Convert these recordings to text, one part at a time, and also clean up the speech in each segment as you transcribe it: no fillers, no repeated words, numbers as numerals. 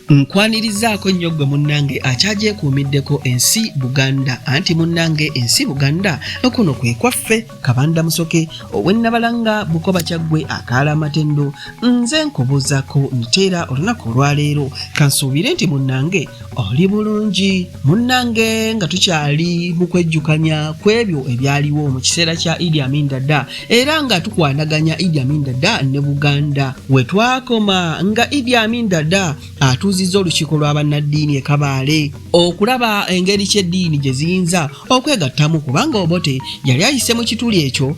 Nkwanirizaako nnyo gwe munnange akyagyekuumiddeko ensi Buganda anti munnange ensi Buganda kuno kwe kwaffe Kabanda Musoke ow'ennabalanga Bukoba Kyaggwe akaala amatendo nze nkubuuzaako nteera olunaku olwaleero kansuubire nti munnange oli bulungi munnange nga tukyali mu kwejjukanya kw'ebyo ebyaliwo mu kiseera kya Iddi Amin Dada era nga tukwanaganya Iddi Amin Dada ne Buganda we twakoma nga Iddi Amin Dada atuuzizza olukiiko lwa bannaddiini e Kabale okulaba engeri ky'eddiini gye ziyinza okwegattamu kubanga Obote yali ayise mu kituli ekyo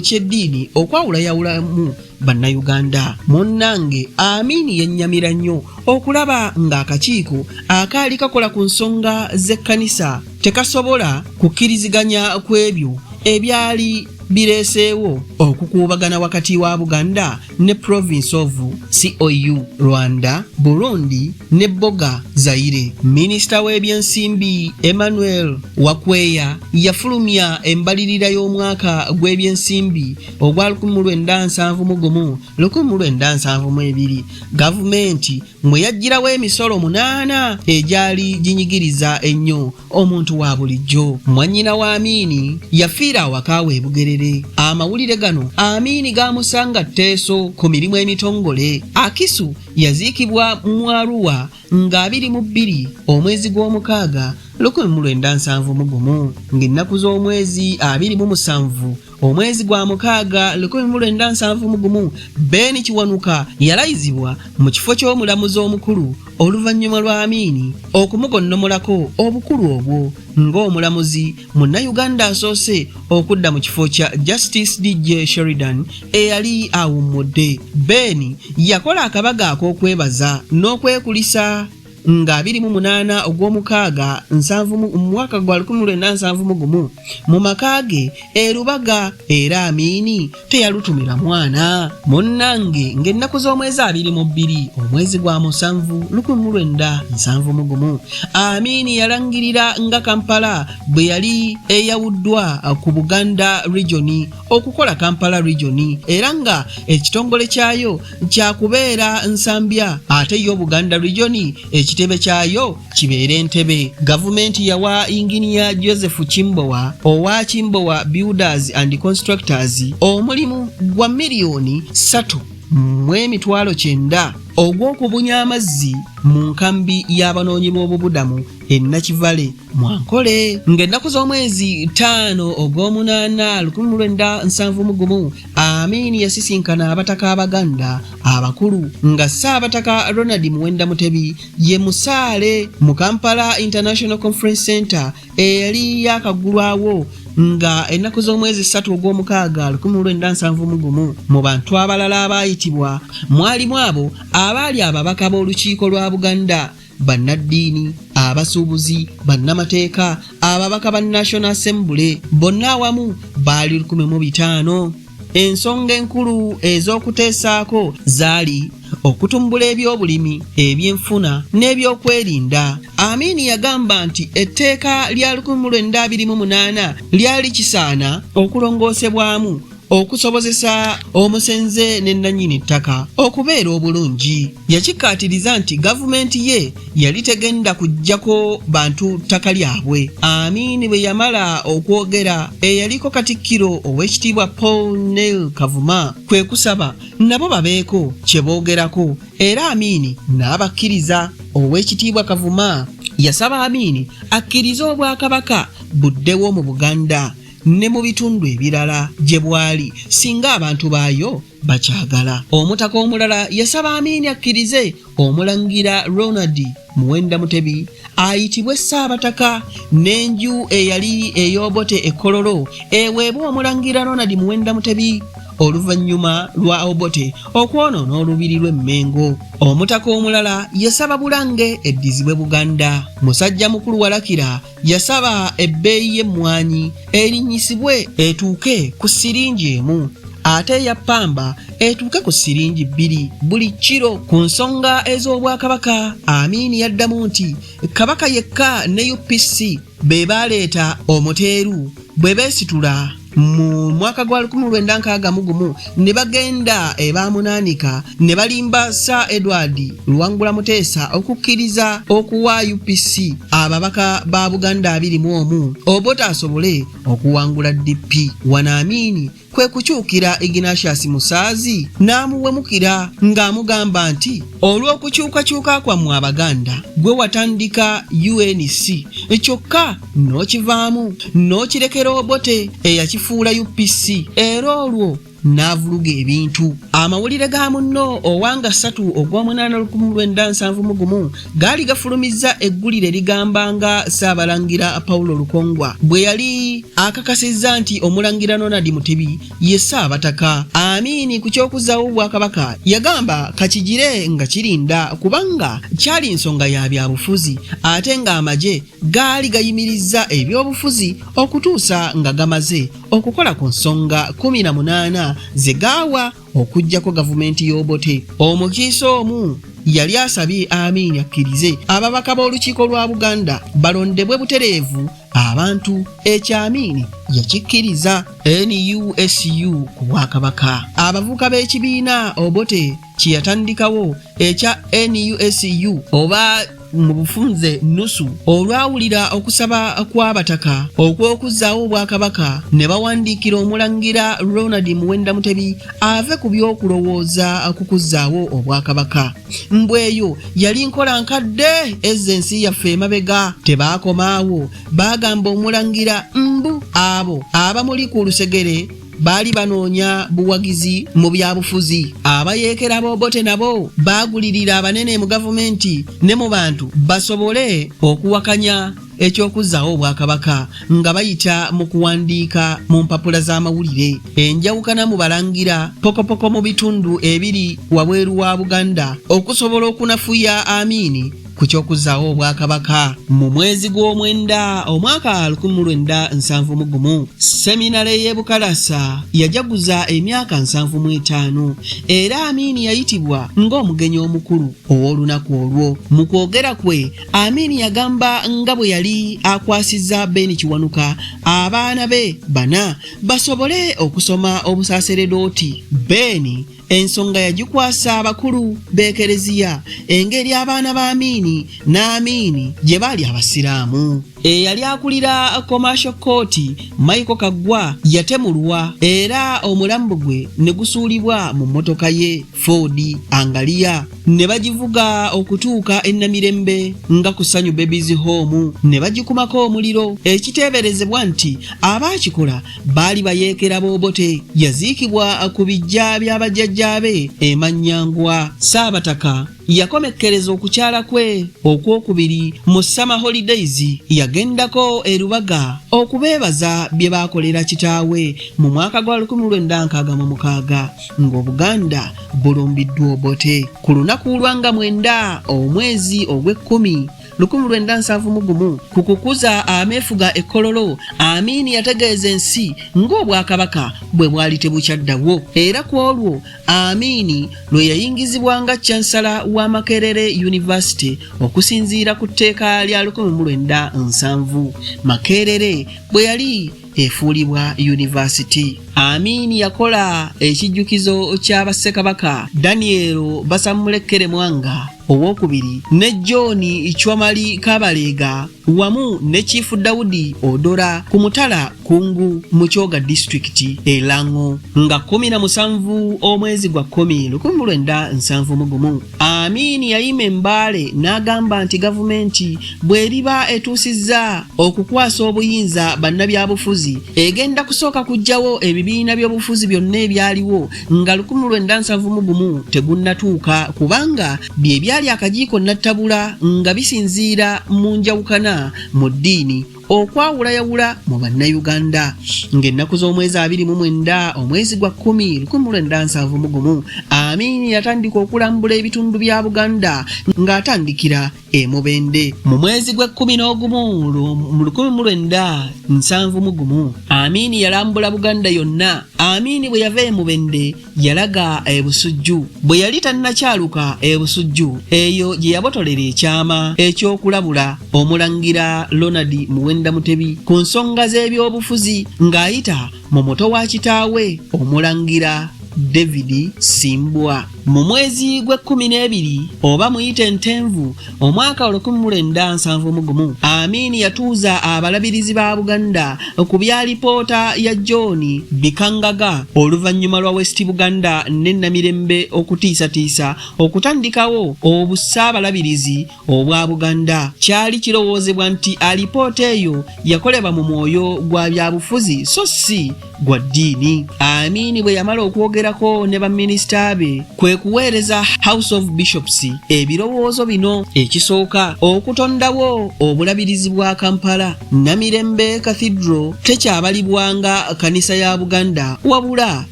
ky'eddiini okwawulayawulamu bannayuganda. Munnange Amini yennyamira nnyo okulaba ng'akakiiko akaali kakola ku nsonga z'ekkanisa tekasobola kukkiriziganya kw'ebyo ebyali bireeseewo okukuubagana wakati wa Buganda ne Province of COU, Rwanda, Burundi ne Boga Zaire. Minisita w'ebyensimbi Emmanuel Wakweya yafulumya embalirira y'omwaka gw'ebyensimbi ogwa 1971-1972 gavumenti mwe yaggyirawo emisolo 8 egyali ginyigiriza ennyo omuntu wa bulijjo. Mwannyina wa Amini yafiira awaka we Bugerere. Amawulire gano Amini gaamusanga Teeso ku mirimu emitongole. Akisu yaziikibwa mu Arua nga 22 omwezi gw'omukaaga 1971 ng'ennaku z'omwezi 27 omwezi gwa mukaaga 1971 Ben Kiwanuka yalayizibwa mu kifo ky'omulamuzi omukulu oluvannyuma lwa Amini okumugonnomolako obukulu obwo ng'omulamuzi munnayuganda asoose okudda mu kifo kya Justice DJ Sheridan eyali awummudde. Ben yakola akabaga ak'okwebaza n'okwekulisa nga 28 ogw'omukaaga mu mwaka gwa 1971 mu makaage erubaga era Amini teyalutumira mwana. Munnange ng'ennaku z'omwezi 22 omwezi gwa musanvu 1971 Amini yalangirira nga Kampala bwe yali eyawuddwa ku Buganda region okukola Kampala region era nga ekitongole kyayo kyakubeera Nsambya ate yo Buganda region ekitebe kyayo kibeere Entebbe. Gavumenti yawa Engineer Joseph Kimbowa owa Kimbowa Builders and Constructors omulimu gwa miliyoni 3,900 ogw'okubunya amazzi mu nkambi y'abanoonyi b'obubudamu e Nakivale Mwankole. Ng'ennaku z'omwezi 5 ogw'omunaana 1971 Amini yasisinkana abataka Abaganda abakulu nga Ssaabataka Ronald Muwenda Mutebi ye musaale mu Kampala International Conference Center eyali yakaggulwawo nga ennaku z'omwezi 3 ogw'omukaaga 1971 mu bantu abalala abaayitibwa mwalimu abo abaali ababaka b'olukiiko lwa Buganda, bannaddiini, abasuubuzi, bannamateeka, ababaka ba National Assembly bonna awamu baali 105. Ensonga enkulu ez'okuteesaako zaali okutumbula ebyobulimi, ebyenfuna n'ebyokwerinda. Amini yagamba nti etteeka lya 1928 lyali kisaana okulongoosebwamu okusobozesa omusenze n'ennannyini ttaka okubeera obulungi. Yakikkaatiriza nti gavumenti ye yali tegenda kuggyako bantu ttaka lyabwe. Amini bwe yamala okwogera eyaliko Katikkiro ow'ekitiibwa Paul Neil Kavuma kwe kusaba nabo babeeko kye boogerako era Amini n'abakkiriza. Ow'ekitiibwa Kavuma yasaba Amini akkirize Obwakabaka buddewo mu Buganda ne mu bitundu ebirala gye bwali singa abantu baayo bakyagala. Omutaka omulala yasaba Amini akkirize Omulangira Ronald Muwenda Mutebi ayitibwe Ssaabataka n'enju eyali ey'Obote e Kololo eweebwa Omulangira Ronald Muwenda Mutebi oluvannyuma lwa Obote okwonoona olubiri lw'Emmengo. Omutaka omulala yasaba Bulange eddizibwe Buganda. Musajja mukulu Walakira yasaba ebbeeyi y'emmwanyi erinnyisibwe etuuke ku siringi 1 ate ya ppamba etuuke ku siringi 2 buli kiro. Ku nsonga ez'Obwakabaka Amini yaddamu nti Kabaka yekka ne UPC be baaleeta omuteeru bwe beesitula mu mwaka gwa 1961 ne bagenda ebamunaanika ne balimba Sir Edward Luwangula Muteesa okukkiriza okuwa UPC ababaka ba Buganda 21 Obote asobole okuwangula DP. Amini kwe kukyukira Ignatius Musaazi n'amuwemukira ng'amugamba nti olw'okukyukakyuka kwammwe Abaganda gwe watandika UNC kyokka n'okivaamu n'okirekera Obote eyakifuula UPC era olwo n'avuluga ebintu. Amawulire ga munno owanga 3 ogw'omunaana 1971 gaali gafulumizza eggulire ligambanga Ssaabalangira Paulo Lukongwa bwe yali akakasizza nti Omulangira Ronald Mutebi ye Ssaabataka. Amini ku ky'okuzzaawo Obwakabaka yagamba kakigire nga kirinda kubanga kyali nsonga ya byabufuzi ate ng'amagye gaali gayimirizza ebyobufuzi okutuusa nga gamaze okukola ku nsonga 18 zegawa okujjako gavumenti y'Obote. Omukiise omu yali asabye Amini akkirize ababaka b'olukiiko lwa Buganda balondebwe butereevu abantu ekyamini yakikkiriza. NUSU ku Bwakabaka abavuka b'ekibiina Obote kiyatandikawo ekya NUSU oba mu bufunze nusu olwawulira okusaba kw'abataka okw'okuzzaawo Obwakabaka ne bawandiikira Omulangira Ronald Muwenda Mutebi ave ku by'okulowooza kukuzzaawo Obwakabaka. Mbweyo yali nkola nkadde ezza ensi yaffe emabega. Tebaakomaawo baagamba Omulangira mbu abo abamuli ku lusegere baali banoonya buwagizi mu byabufuzi. Abayeekera b'Obote nabo baagulirira abanene mu gavumenti ne mu bantu basobole okuwakanya ekyokuzzaawo Obwakabaka nga bayita mu kuwandiika mu mpapula z'amawulire. Enjawukana mu balangira pokopoko mu bitundu ebiri wabweru wa Buganda okusobola okunafuya Amini ku ky'okuzzaawo Obwakabaka. Mu mwezi gw'Omwenda omwaka 1971 seminare y'e Bukalasa yajaguza emyaka 75 era Amini yayitibwa ng'omugenyi omukulu ow'olunaku olwo. Mu kwogera kwe Amini yagamba nga bwe yali akwasizza Ben Kiwanuka abaana be 4 basobole okusoma obusaaseredooti. Ben ensonga yagikwasa abakulu b'ekereziya engeri abaana ba Amini n'Amini gye baali abasiraamu. Eyali akulira Commercial Court Michael Kaggwa yatemulwa era omulambo gwe ne gusuulibwa mu mmotoka ye Ford Angalia ne bagivuga okutuuka Ennamirembe nga ku Ssanyu Babies Home ne bagikumako omuliro. Ekiteeberezebwa nti abaakikola baali bayeekera b'Obote. Yaziikibwa ku bijja by'abajjajjaabe e Manyangwa. Ssaabataka yakomekkereza okukyala kwe okwokubiri mu Summer Holidays yagendako e Lubaga okubeebaza bye baakolera kitaawe mu mwaka gwa 1966 ng'Obuganda bulumbiddwa Obote. Ku lunaku lwanga 9 omwezi ogw'Ekkumi 1971 ku kukuza ameefuga ekkololo Amini yategeeza ensi ng'Obwakabaka bwe bwali tebukyaddawo era ku olwo Amini lwe yayingizibwa nga Chancellor wa Makerere University okusinziira ku tteeka lya 1907 Makerere bwe yali efuulibwa University. Amini yakola ekijjukizo ky'Abassekabaka Daniel Basamulekere Mwanga owokubiri ne John Chwamali Kabalega wamu ne Chief Daudi Odora ku Mutala Kungu mu Kyoga District Elango nga 17 omwezi gwa 10 1971. Amini yayima embale n'agamba nti gavumenti bw'eriba etuusizza okukwasa obuyinza bannabyabufuzi egenda kusooka kujjawo ebibiina by'obufuzi byonna ebyaliwo nga 1971 tegunnatuuka kubanga bye byali akajiiko nattabula nga bisinziira mu njawukana mu ddiini okwawulayawula mu bannayuganda. Ng'ennaku z'omwezi 29 omwezi gwa 10 1971 Amini yatandika okulambula ebitundu bya Buganda ng'atandikira e Mubende. Mu mwezi gwa 11 mu 1971 Amini yalambula Buganda yonna. Amini bwe yava e Mubende yalaga e Busujju. Bwe yali tannakyaluka e Busujju eyo gye yabotolera ekyama ekyokulabula Omulangira Ronald Muwenda Mutebi ku nsonga z'ebyobufuzi ng'ayita mu muto wa kitaawe Omulangira David Simbwa. Mu mwezi gwe 12 oba muyite Ntenvu omwaka 1971 Amini yatuuza abalabirizi ba Buganda ku bya lipoota ya John Bikangaga oluvannyuma lwa West Buganda ne Namirembe okutiisatiisa okutandikawo obussaabalabirizi obwa Buganda. Kyali kirowoozebwa nti alipoota eyo yakolebwa mu mwoyo gwa byabufuzi so si gwa ddiini. Amini bwe yamala okwogerako ne baminisita be kwe kuweereza House of Bishops ebirowoozo bino. Ekisooka okutondawo obulabirizi bwa Kampala. Namirembe Cathedral tekyabalibwanga kanisa ya Buganda wabula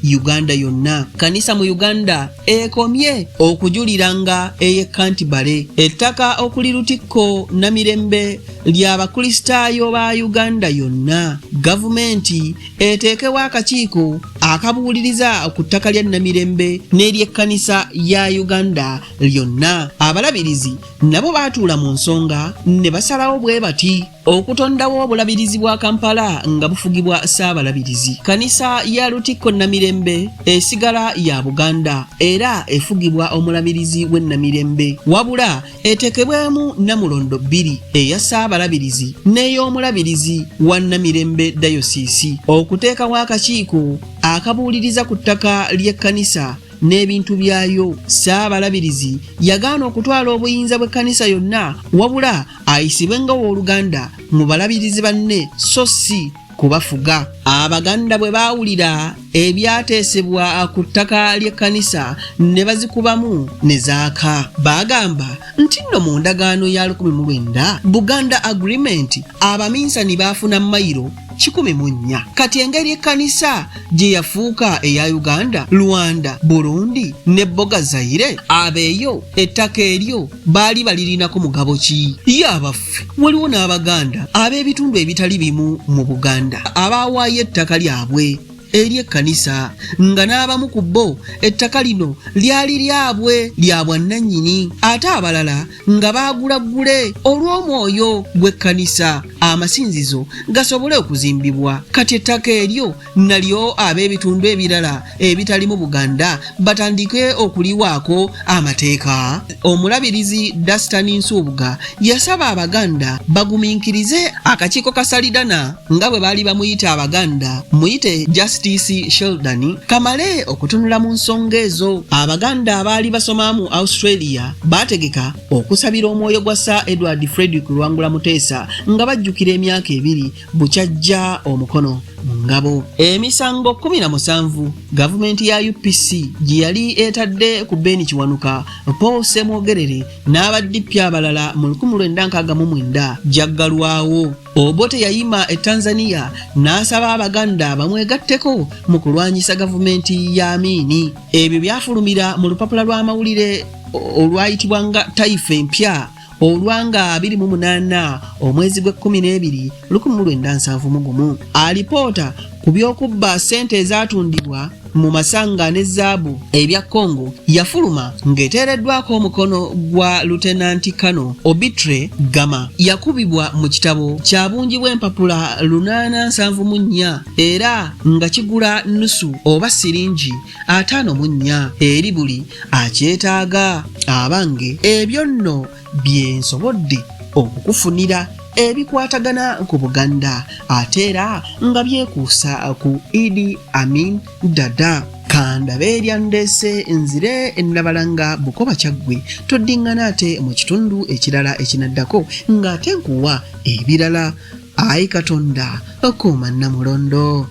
Uganda yonna. Kanisa mu Uganda ekomye okujuliranga eye Kantibale. Ettaka okuli Lutikko Namirembe ly'abakristaayo ba Uganda yonna. Gavumenti eteekewo akakiiko akabuuliriza ku ttaka lya Namirembe n'ery'ekkanisa ya Uganda lyonna. Abalabirizi nabo baatuula mu nsonga ne basalawo bwe bati okutondawo obulabirizi bwa Kampala nga bufugibwa Ssaabalabirizi. Kanisa ya Lutikko Namirembe esigala ya Buganda era efugibwa omulabirizi w'e Namirembe wabula etekebwemu Namulondo 2 eya Ssaabalabirizi n'ey'omulabirizi wa Namirembe Dayosisi. Okuteekawo akakiiko akabuuliriza ku ttaka ly'ekkanisa n'ebintu byayo. Ssaabalabirizi yagaana okutwala obuyinza bw'ekkanisa yonna wabula ayisibwe nga w'Oluganda mu balabirizi banne so si kubafuga. Abaganda bwe baawulira ebyateesebwa ku ttaka ly'ekkanisa ne bazikubamu ne zaaka. Bagamba nti nno mu ndagaano ya 19 Buganda Agreement abaminsani baafuna mayiro 14. Kati engeri ekkanisa gye yafuuka eya Uganda, Rwanda, Burundi ne Boga Zaire abeeyo ettaka eryo baali balirinako mugabo ki? Yabaffe waliwo n'Abaganda ab'ebitundu ebitali bimu mu Buganda abawaayo ettaka lyabwe eri ekkanisa nga n'abamu ku bo ettaka lino lyali lyabwe lya bwannannyini ate abalala nga baagulaggule olw'omwoyo gw'ekkanisa amasinzizo gasobole okuzimbibwa. Kati ettaka eryo nalyo ab'ebitundu ebirala ebitali mu Buganda batandike okuliwaako amateeka. Omulabirizi Dastan Nsubuga yasaba Abaganda bagumiikirize akakiiko kasalidana nga bwe baali bamuyita Abaganda muyite Justice Sheldon kamale okutunula mu nsonga ezo. Abaganda abaali basoma mu Australia bategeka okusabira omwoyo gwa Sir Edward Frederick Lwangula Muteesa nga bajjukira emyaka 2 bukyajja omukono mu ngabo. Emisango 17 gavumenti ya UPC gye yali etadde ku Ben Kiwanuka, Paul Semwogerere n'abaddipi abalala mu 1969 jaggalwawo. Obote yayima e Tanzania n'asaba Abaganda bamwegatteko mu kulwanyisa gavumenti ya Amini. Ebyo byafulumira mu lupapula lw'amawulire olwayitibwanga Taifa Empya olwanga 28 omwezi gwe 12 1971. Alipoota ku by'okubba ssente ezatundibwa mu masanga ne zaabu ebya Congo yafuluma ng'eteereddwako omukono gwa Lieutenant Colonel Obitre Gama. Yakubibwa mu kitabo kya bungi bw'empapula 874 era nga kigula nusu oba siringi 54 eri buli akyetaaga. Abange ebyo nno bye nsobodde okukufunira ebikwatagana ku Buganda ate era nga byekuusa ku Iddi Amin Dada. Kanda beerya ndeese nzire ennabalanga Bukoba Kyaggwe toddingana ate mu kitundu ekirala ekinaddako ng'ate nkuwa ebirala. Ayi Katonda okuuma Namulondo.